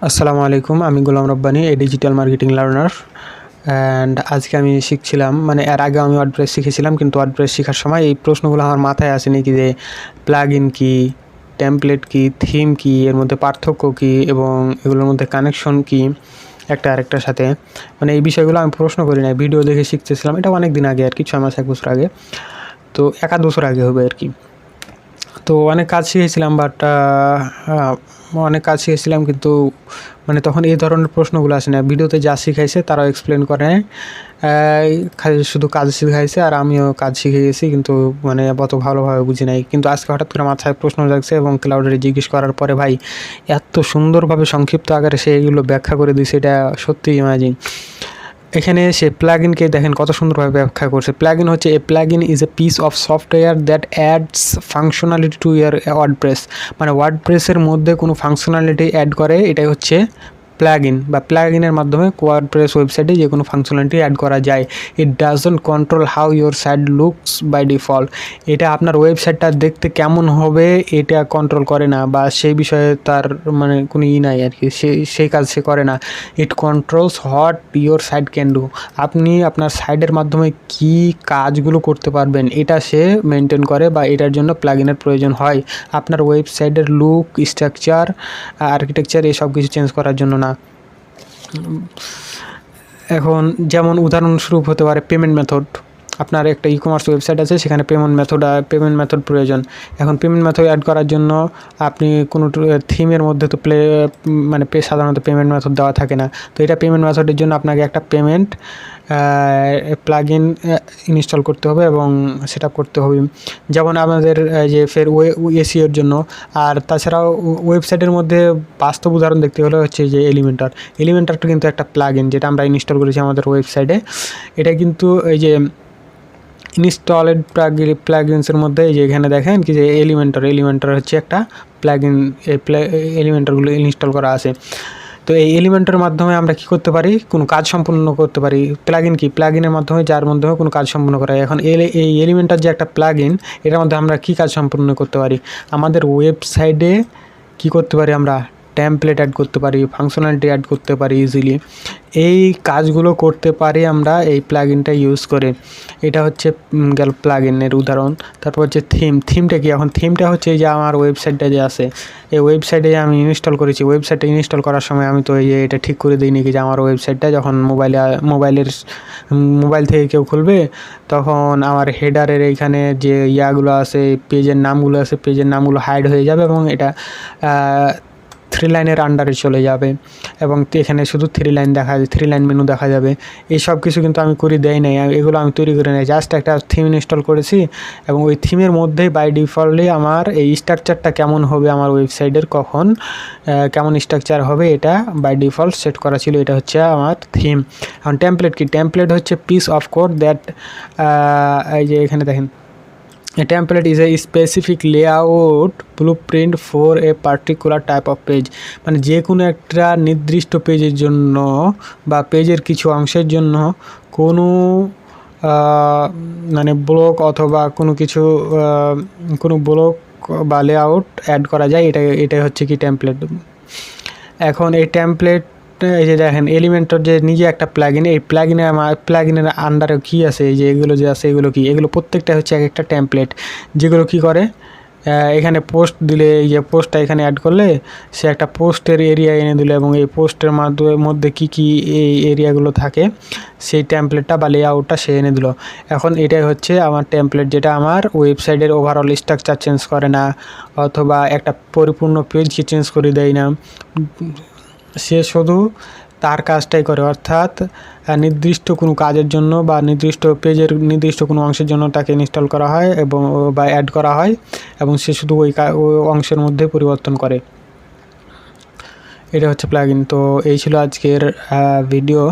আসসালামু আলাইকুম, আমি গোলাম রব্বানী, এই ডিজিটাল মার্কেটিং লার্নার। অ্যান্ড আজকে আমি শিখছিলাম, মানে এর আগে আমি ওয়ার্ডপ্রেস শিখেছিলাম, কিন্তু ওয়ার্ডপ্রেস শেখার সময় এই প্রশ্নগুলো আমার মাথায় আসেনি কি যে প্লাগ ইন কী, টেমপ্লেট কী, থিম কী, এর মধ্যে পার্থক্য কী এবং এগুলোর মধ্যে কানেকশন কী একটা আরেকটার সাথে। মানে এই বিষয়গুলো আমি প্রশ্ন করি না, ভিডিও দেখে শিখতেছিলাম। এটা অনেক দিন আগে আর কি, 6 মাস 1 বছর আগে, তো 1-2 বছর আগে হবে আর কি। তো অনেক কাজ শিখেছিলাম, বাট অনেক কাজ শিখেছিলাম, কিন্তু মানে তখন এই ধরনের প্রশ্নগুলো আসে না। ভিডিওতে যা শিখাইছে তারাও এক্সপ্লেন করে, খালি শুধু কাজ শিখাইছে আর আমিও কাজ শিখে গেছি, কিন্তু মানে অত ভালোভাবে বুঝি নাই। কিন্তু আজকে হঠাৎ করে মাথায় প্রশ্ন জাগছে এবং ক্লাউডে জিজ্ঞেস করার পরে ভাই এত সুন্দরভাবে সংক্ষিপ্ত আকারে সে এগুলো ব্যাখ্যা করে দিয়েছে, এটা সত্যিই ইমাজিন। এখানে সে প্লাগইনকে দেখেন কত সুন্দরভাবে ব্যাখ্যা করছে। প্লাগইন হচ্ছে a plugin is a piece of software that adds functionality to your WordPress. মানে ওয়ার্ডপ্রেসের মধ্যে কোনো ফাংশনালিটি অ্যাড করে, এটাই হচ্ছে প্লাগইন। বা প্লাগইনের মাধ্যমে ওয়ার্ডপ্রেস ওয়েবসাইটে যে কোনো ফাংশনালিটি অ্যাড করা যায়। It doesn't control how your site looks by default. এটা আপনার ওয়েবসাইটটা দেখতে কেমন হবে এটা কন্ট্রোল করে না, বা সেই বিষয়ে তার মানে কোনো নাই আর কি, সেই কাজ সে করে না। It controls what your site can do. আপনি আপনার সাইটের মাধ্যমে কি কাজগুলো করতে পারবেন এটা সে মেনটেন করে, বা এটার জন্য প্লাগইনের প্রয়োজন হয়। আপনার ওয়েবসাইটের লুক, স্ট্রাকচার, আর্কিটেকচার এসব কিছু চেঞ্জ করার জন্য না। এখন যেমন উদাহরণস্বরূপ হতে পারে পেমেন্ট মেথড। আপনার একটা ই-কমার্স ওয়েবসাইট আছে, সেখানে পেমেন্ট মেথড প্রয়োজন। এখন পেমেন্ট মেথড অ্যাড করার জন্য আপনি কোনো থিমের মধ্যে তো সাধারণত পেমেন্ট মেথড দেওয়া থাকে না। তো এটা পেমেন্ট মেথডের জন্য আপনাকে একটা পেমেন্ট প্লাগইন ইনস্টল করতে হবে এবং সেট আপ করতে হবে। যেমন আমাদের যে ফের এসইওর জন্য। আর তাছাড়াও ওয়েবসাইটের মধ্যে বাস্তব উদাহরণ দেখতে হলে হচ্ছে যে এলিমেন্টারটা কিন্তু একটা প্লাগইন, যেটা আমরা ইনস্টল করেছি আমাদের ওয়েবসাইটে। এটা কিন্তু এই যে ইনস্টলেড প্লাগইনসের মধ্যে এই যে এখানে দেখেন কি যে এলিমেন্টার হচ্ছে একটা প্লাগইন। এই এলিমেন্টারগুলো ইনস্টল করা আছে। তো এই এলিমেন্টের মাধ্যমে আমরা কি করতে পারি, কোনো কাজ সম্পূর্ণ করতে পারি। প্লাগইন কি, প্লাগইনের মাধ্যমে যার মাধ্যমে কোনো কাজ সম্পূর্ণ করা হয়। এখন এই এলিমেন্টার যে একটা প্লাগইন, এটার মধ্যে আমরা কি কাজ সম্পূর্ণ করতে পারি। আমাদের ওয়েবসাইটে কি করতে পারি, আমরা টেমপ্লেট অ্যাড করতে পারি, ফাংশনালিটি অ্যাড করতে পারি ইজিলি। এই কাজগুলো করতে পারি আমরা এই প্লাগইনটা ইউজ করে। এটা হচ্ছে গেল প্লাগইনের উদাহরণ। তারপর হচ্ছে থিমটা কি, এখন থিমটা হচ্ছে এই যে আমার ওয়েবসাইটটা যে আছে, এই ওয়েবসাইটে আমি ইনস্টল করেছি। ওয়েবসাইটটা ইনস্টল করার সময় আমি তো এই যে এটা ঠিক করে দিই নাকি যে আমার ওয়েবসাইটটা যখন মোবাইল থেকে কেউ খুলবে, তখন আমার হেডারের এইখানে যে ইয়াগুলো আছে, পেজের নামগুলো হাইড হয়ে যাবে এবং এটা 3 লাইনের আন্ডারে চলে যাবে এবং এখানে শুধু 3 লাইন মেনু দেখা যাবে। এই সব কিছু কিন্তু আমি করে দেই নাই, এগুলো আমি তৈরি করে নেই। জাস্ট একটা থিম ইনস্টল করেছি এবং ওই থিমের মধ্যেই বাই ডিফল্টলি আমার এই স্ট্রাকচারটা কেমন হবে, আমার ওয়েবসাইটের কেমন স্ট্রাকচার হবে, এটা বাই ডিফল্ট সেট করা ছিল। এটা হচ্ছে আমার থিম। এখন টেমপ্লেট কি, টেমপ্লেট হচ্ছে পিস অফ কোড দ্যাট, এই যে এখানে দেখেন, A template is a specific layout blueprint for a particular type of page. মানে যে কোনো একটা নির্দিষ্ট পেজের জন্য বা পেজের কিছু অংশের জন্য কোনো মানে ব্লক অথবা কোনো ব্লক বা লেআউট অ্যাড করা যায়। এটাই হচ্ছে কি টেমপ্লেট। এখন এই টেমপ্লেট, এই যে দেখেন এলিমেন্টর যে নিজে একটা প্লাগইন, এই প্লাগইনের আন্ডারে কি আছে, এই যে এগুলো যে আছে এগুলো কি, এগুলো প্রত্যেকটা হচ্ছে এক একটা টেমপ্লেট, যেগুলো কি করে এখানে পোস্ট দিলে, এই যে পোস্টটা এখানে অ্যাড করলে সে একটা পোস্টের এরিয়া এনে দিল এবং এই পোস্টের মধ্যে কি এই এরিয়াগুলো থাকে সেই টেমপ্লেটটা বা লেআউটটা সে এনে দিল। এখন এটাই হচ্ছে আমার টেমপ্লেট, যেটা আমার ওয়েবসাইটের ওভারঅল স্ট্রাকচার চেঞ্জ করে না অথবা একটা পরিপূর্ণ পেজকে চেঞ্জ করে দেয় না। সে শুধু তার কাজটাই করে, অর্থাৎ নির্দিষ্ট কোনো কাজের জন্য বা নির্দিষ্ট পেজের নির্দিষ্ট কোনো অংশের জন্য তাকে ইনস্টল করা হয় এবং বা অ্যাড করা হয় এবং সে শুধু ওই অংশের মধ্যে পরিবর্তন করে। এটা হচ্ছে প্লাগইন। তো এই ছিল আজকের ভিডিও।